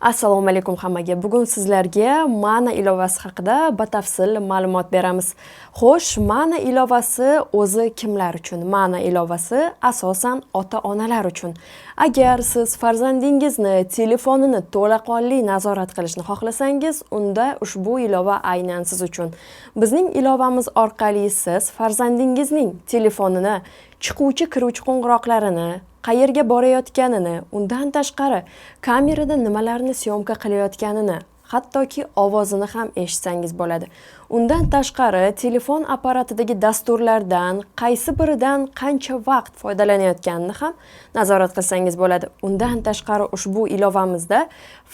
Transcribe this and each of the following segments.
Assalomu alaykum hammaga. Bugun sizlarga Mana ilovasi haqida batafsil ma'lumot beramiz. Xo'sh, Mana ilovasi o'zi kimlar uchun? Mana ilovasi asosan ota-onalar uchun. Agar siz farzandingizni telefonini to'laqonli nazorat qilishni xohlasangiz, unda ushbu ilova aynan siz uchun. Bizning ilovamiz orqali siz farzandingizning telefonini, chiquvchi kiruvchi qo'ng'iroqlarini, qayerga borayotganini, undan tashqari kamerada nimalarni syomka qilayotganini, hattoki ovozini ham eshitsangiz bo'ladi. Undan tashqari telefon apparatidagi dasturlardan qaysi biridan qancha vaqt foydalanayotganini ham nazorat qilsangiz bo'ladi. Undan tashqari ushbu ilovamizda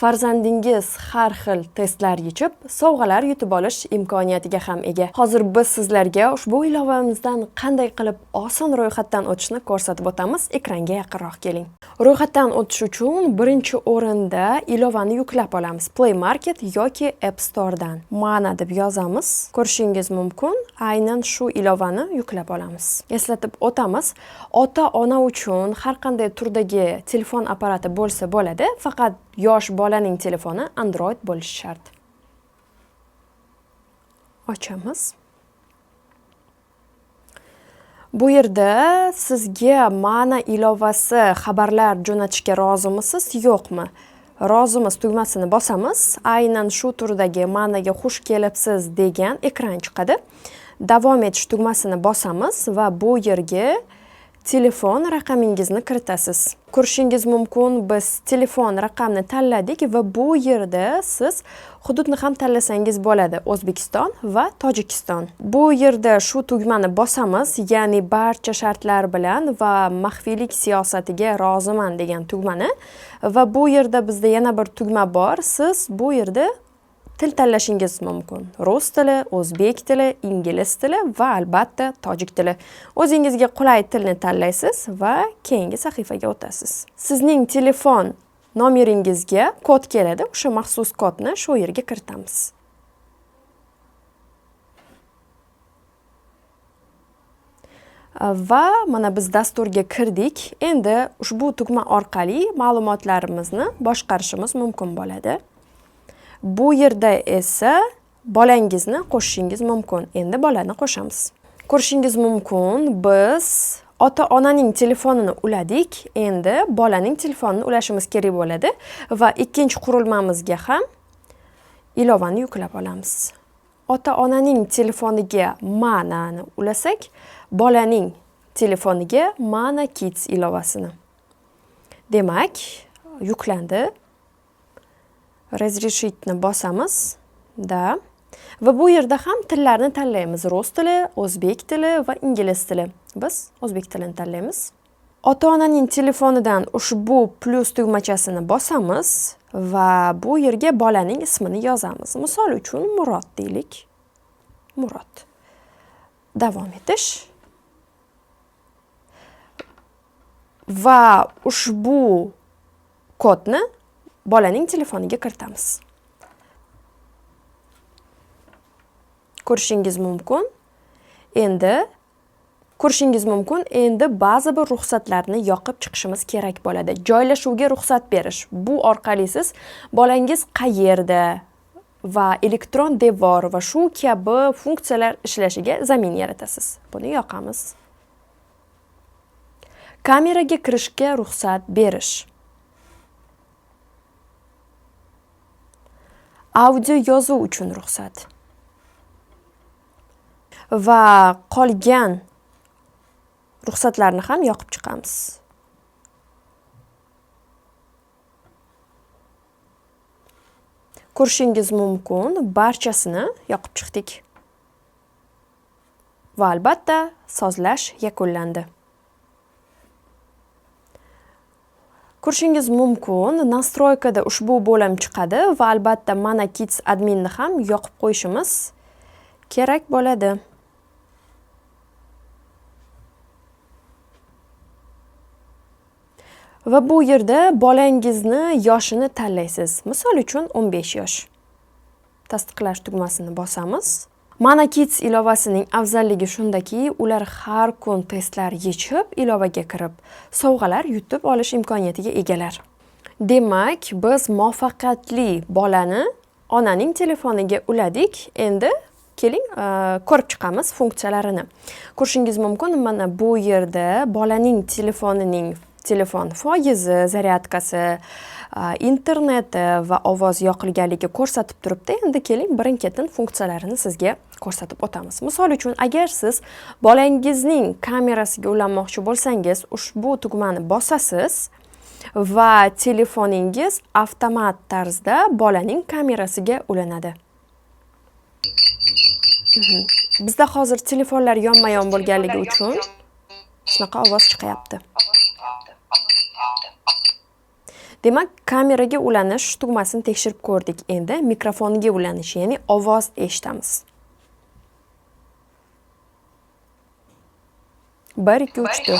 farzandingiz har xil testlar yechib, sovg'alar yutib olish imkoniyatiga ham ega. Hozir biz sizlarga ushbu ilovamizdan qanday qilib oson ro'yxatdan o'tishni ko'rsatib o'tamiz. Ekranga yaqinroq keling. Ro'yxatdan o'tish uchun birinchi o'rinda ilovani yuklab olamiz. Play Market yoki App Store dan. Mana deb yozamiz. Ko'rishingiz mumkin. Aynan shu ilovani yuklab olamiz. Eslatib o'tamiz, ota-ona uchun har qanday turdagi telefon apparati bo'lsa bo'ladi, faqat yosh bolaning telefoni Android bo'lishi shart. Ochamiz. Bu yerda sizga Mana ilovasi xabarlar jo'natishga rozimisiz, yo'qmi? Rozimiz tugmasini bosamiz. Aynan shu turdagi Managa xush kelibsiz degan ekran chiqadi. Davom etish tugmasini bosamiz va bu yerga telefon raqamingizni kiritasiz. Ko'rishingiz mumkin, biz telefon raqamni tanladik va bu yerda siz hududni ham tanlasangiz bo'ladi. O'zbekiston va Tojikiston. Bu yerda shu tugmani bosamiz, ya'ni barcha shartlar bilan va maxfiylik siyosatiga roziman degan tugmani. Va bu yerda bizda yana bir tugma bor. Siz bu yerda til tanlashingiz mumkin. Rus tili, o'zbek tili, ingliz tili va albatta tojik tili. O'zingizga qulay tilni tanlaysiz va keyingi sahifaga o'tasiz. Sizning telefon nomeringizga kod keladi. O'sha maxsus kodni shu yerga kiritamiz. Va mana biz dasturga kirdik. Endi ushbu tugma orqali ma'lumotlarimizni boshqarishimiz mumkin bo'ladi. Bu yerda esa bolangizni qo'shishingiz mumkin. Endi bolani qo'shamiz. Ko'rishingiz mumkin, biz ota-onaning telefonini uladik. Endi bolaning telefonini ulashimiz kerak bo'ladi va ikkinchi qurilmamizga ham ilovani yuklab olamiz. Ota-onaning telefoniga Manani ulasak, bolaning telefoniga Mana Kids ilovasini. Demak, yuklandi. Разрешитni bosamiz da va bu yerda ham tillarni tanlaymiz. Rus tili, o'zbek tili va ingliz tili. Biz o'zbek tilini tanlaymiz. Ota-onaning telefonidan ushbu plus tugmachasini bosamiz va bu yerga bolaning ismini yozamiz. Misol uchun Murod deylik. Murod. Davom etish. Va ushbu kodni bolaning telefoniga kiritamiz. Ko'rishingiz mumkin. Endi ba'zi bir ruxsatlarni yoqib chiqishimiz kerak bo'ladi. Joylashuvga ruxsat berish. Bu orqali siz bolangiz qayerda va elektron devor va shu kabi funksiyalar ishlashiga zamin yaratasiz. Buni yoqamiz. Kameraga kirishga ruxsat berish. Audio yozuv uchun ruxsat. Va qolgan ruxsatlarni ham yoqib chiqamiz. Ko'rishingiz mumkin, barchasini yoqib chiqdik. Va albatta sozlash yakunlandi. Ko'rishingiz mumkin, nastroykada ushbu bo'lim chiqadi va albatta Mana Kids adminni ham yoqib qo'yishimiz kerak bo'ladi. Va bu yerda bolangizni yoshini tanlaysiz. Misol uchun 15 yosh. Tasdiqlash tugmasini bosamiz. Mana Kids ilovasining afzalligi shundaki, ular har kun testlar yechib, ilovaga kirib, sovg'alar yutib olish imkoniyatiga egalar. Demak, biz muvaffaqiyatli bolani onaning telefoniga uladik. Endi keling, ko'rib chiqamiz funksiyalarini. Ko'rishingiz mumkin, mana bu yerda bolaning telefon foizi, zaryadkasi, interneti va ovoz yoqilganligi ko'rsatib turibdi. Endi keling, birin-ketin funksiyalarini sizga ko'rsatib o'tamiz. Misol uchun, agar siz bolangizning kamerasiga ulanmoqchi bo'lsangiz, ushbu tugmani bosasiz va telefoningiz avtomat tarzda bolaning kamerasiga ulanadi. Bizda hozir telefonlar yonma-yon bo'lganligi uchun shunaqa ovoz chiqyapti. Demak, kameraga ulanish tugmasini tekshirib ko'rdik. Endi mikrofoniga ulanish, ya'ni ovoz eshitamiz. 1 2 3 4.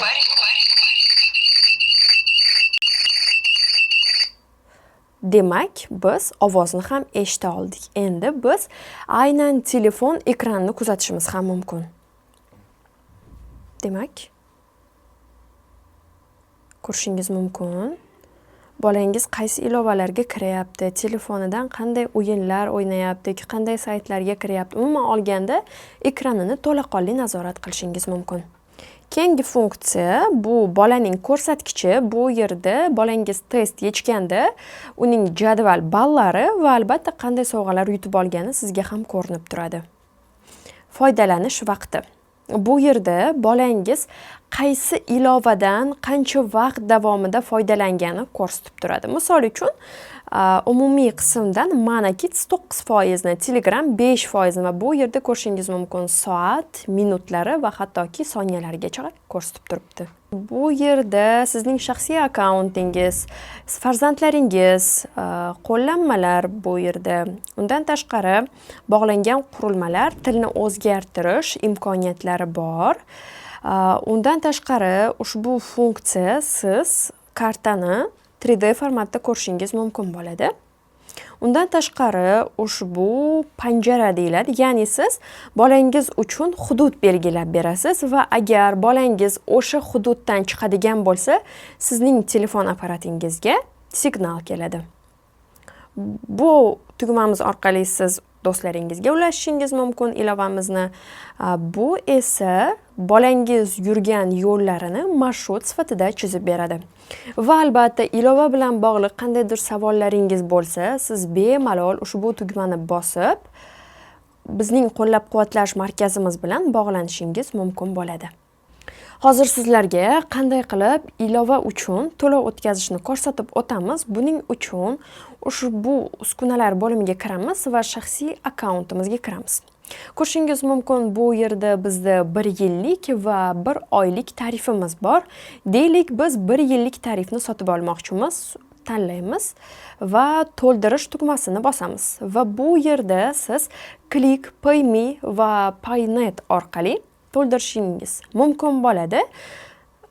Demak, biz ovozni ham eshita oldik. Endi biz aynan telefon ekranini kuzatishimiz ham mumkin. Demak, ko'rishingiz mumkin. Bolangiz qaysi ilovalarga kiryapti, telefonidan qanday o'yinlar o'ynayapti, qanday saytlarga kiryapti. Umuman olganda ekranini to'laqonli nazorat qilishingiz mumkin. Keyingi funksiya bu bolaning ko'rsatkichi. Bu yerda bolangiz test yechganda uning jadval ballari va albatta qanday sovg'alar yutib olgani sizga ham ko'rinib turadi. Foydalanish vaqti. Bu yerda bolangiz qaysi ilovadan qancha vaqt davomida foydalangani ko'rsatib turadi. Misol uchun, umumiy qismdan Mana Kids 9%, Telegram 5% va bu yerda ko'rishingiz mumkin soat, minutlari va hattoki soniyalargacha ko'rsatib turibdi. Bu yerda sizning shaxsiy akkauntingiz, farzandlaringiz, qo'llanmalar bu yerda. Undan tashqari bog'langan qurilmalar, tilni o'zgartirish imkoniyatlari bor. Undan tashqari ushbu funksiya siz kartani 3D formatda ko'rishingiz mumkin bo'ladi. Undan tashqari ushbu panjara deyiladi, ya'ni siz bolangiz uchun hudud belgilab berasiz va agar bolangiz o'sha hududdan chiqadigan bo'lsa, sizning telefon apparatingizga signal keladi. Bu tugmamiz orqali siz do'stlaringizga ulashishingiz mumkin ilovamizni. Bu esa bolangiz yurgan yo'llarini marshrut sifatida chizib beradi. Va albatta ilova bilan bog'liq qandaydir savollaringiz bo'lsa, siz bemalol ushbu tugmani bosib, bizning qo'llab-quvvatlash markazimiz bilan bog'lanishingiz mumkin bo'ladi. Hozir sizlarga qanday qilib ilova uchun to'lov o'tkazishni ko'rsatib o'tamiz. Buning uchun ushbu uskunalar bo'limiga kiramiz va shaxsiy akkauntimizga kiramiz. Ko'rishingiz mumkin, bu yerda bizda 1 yillik va 1 oylik tarifimiz bor. Deylik, biz 1 yillik tarifni sotib olmoqchimiz. Tanlaymiz va to'ldirish tugmasini bosamiz. Va bu yerda siz Click, PayMe va Paynet orqali to'ldirishingiz mumkin bo'ladi.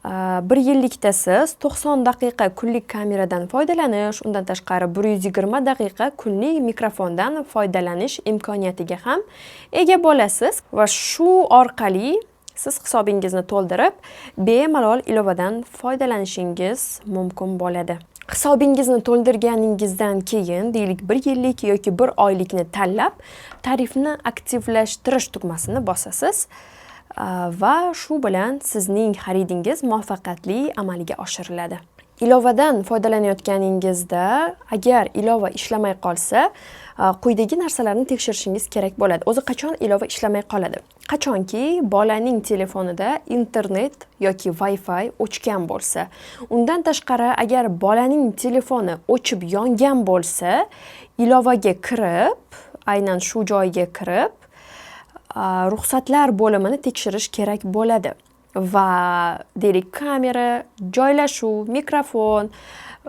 1 yillikda siz 90 daqiqa kunlik kameradan foydalanish, undan tashqari 120 daqiqa kunlik mikrofondan foydalanish imkoniyatiga ham ega bo'lasiz va shu orqali siz hisobingizni to'ldirib, bemalol ilovadan foydalanishingiz mumkin bo'ladi. Hisobingizni to'ldirganingizdan keyin, deylik 1 yillik yoki 1 oylikni tanlab, tarifni aktivlashtirish tugmasini bosasiz. Va shu bilan sizning xaridingiz muvaffaqiyatli amalga oshiriladi. Ilovadan foydalanayotganingizda agar ilova ishlamay qolsa, quyidagi narsalarni tekshirishingiz kerak bo'ladi. O'zi qachon ilova ishlamay qoladi? Qachonki bolaning telefonida internet yoki Wi-Fi o'chgan bo'lsa. Undan tashqari agar bolaning telefoni o'chib yongan bo'lsa, ilovaga kirib, aynan shu joyga kirib, ruxsatlar bo'limini tekshirish kerak bo'ladi va deylik kamera, joylashuv, mikrofon,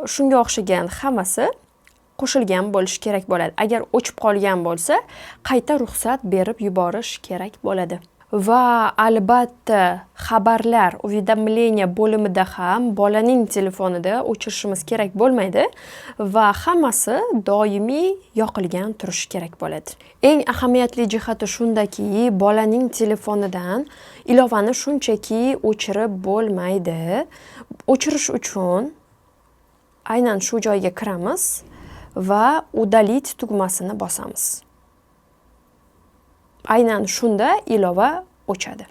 shunga o'xshagan hammasi qo'shilgan bo'lishi kerak bo'ladi. Agar o'chib qolgan bo'lsa, qayta ruxsat berib yuborish kerak bo'ladi. Va albatta xabarlar, уведомление bo'limida ham bolaning telefonida o'chirishimiz kerak bo'lmaydi va hammasi doimiy yoqilgan turishi kerak bo'ladi. Eng ahamiyatli jihati shundaki, bolaning telefonidan ilovani shunchaki o'chirib bo'lmaydi. O'chirish uchun aynan shu joyga kiramiz va udalить tugmasini bosamiz. Aynan shunda ilova o'chadi.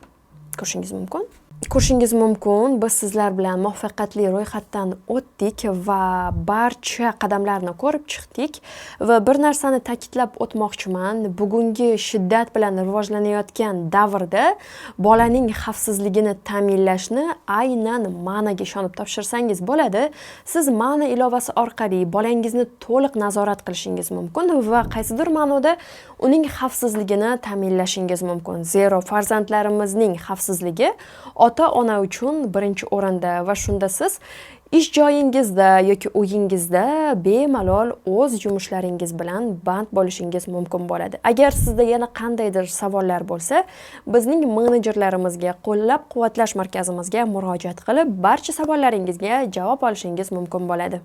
Ko'rishingiz mumkin. Ko'rishingiz mumkin, biz sizlar bilan muvaffaqiyatli ro'yxatdan o'tdik va barcha qadamlarni ko'rib chiqdik va bir narsani ta'kidlab o'tmoqchiman. Bugungi shiddat bilan rivojlanayotgan davrda bolaning xavfsizligini ta'minlashni aynan ma'naga ishonib topshirsangiz bo'ladi. Siz ma'na ilovasi orqali bolangizni to'liq nazorat qilishingiz mumkin va qaysidir ma'noda uning xavfsizligini ta'minlashingiz mumkin. Zero farzandlarimizning xavfsizligi ota-ona uchun birinchi o'rinda va shunda siz ish joyingizda yoki uyingizda bemalol o'z yumushlaringiz bilan band bo'lishingiz mumkin bo'ladi. Agar sizda yana qandaydir savollar bo'lsa, bizning menejerlarimizga, qo'llab-quvvatlash markazimizga murojaat qilib, barcha savollaringizga javob olishingiz mumkin bo'ladi.